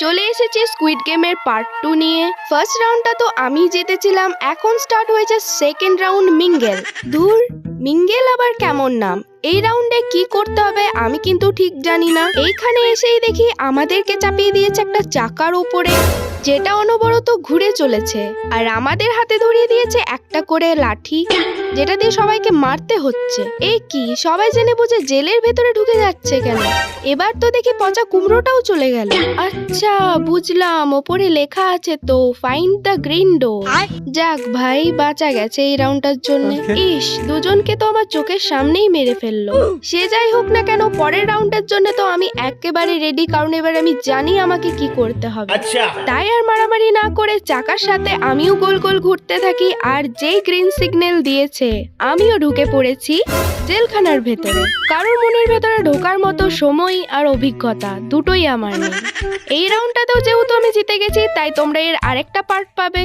চলে এসেছি স্কুইড গেমের পার্ট 2 নিয়ে। ফার্স্ট রাউন্ডটা তো আমি জিতেছিলাম, এখন স্টার্ট হয়েছে সেকেন্ড রাউন্ড মিঙ্গেল। ধুর, মিঙ্গেল আবার কেমন নাম? এই রাউন্ডে কি করতে হবে আমি কিন্তু ঠিক জানি না। এইখানে এসেই দেখি আমাদেরকে চাপিয়ে দিয়েছে একটা চাকার উপরে, যেটা অনবরত ঘুরে চলেছে, আর আমাদের হাতে ধরিয়ে দিয়েছে একটা করে লাঠি, যেটা দিয়ে সবাইকে মারতে হচ্ছে। এই কি, সবাই জেনে বুঝে জেলের ভেতরে ঢুকে যাচ্ছে কেন? এবার তো দেখি পচা কুমড়োটাও চলে গেল। আচ্ছা বুঝলাম, ওপরে লেখা আছে তো ফাইন্ড দ্য গ্রিন ডোর। যাক ভাই, বাঁচা গেছে এই রাউন্ডটার জন্য। ইস, দুজনকে তো আমার চোখের সামনেই মেরে ফেললো। সে যাই হোক না কেন, পরের রাউন্ডের জন্য তো আমি একেবারে রেডি, কারণ এবার আমি জানি আমাকে কি করতে হবে। তাই আর মারামারি না করে চাকার সাথে আমিও গোল গোল ঘুরতে থাকি, আর যেই গ্রিন সিগন্যাল দিয়েছে আমিও ঢুকে পড়েছি জেলখানার ভেতরে। কারোর মনের ভেতরে ঢোকার মতো সময় আর অভিজ্ঞতা দুটোই আমার নেই। এই রাউন্ডটাতেও যেহেতু আমি জিতে গেছি, তাই তোমরা এর আরেকটা পার্ট পাবে।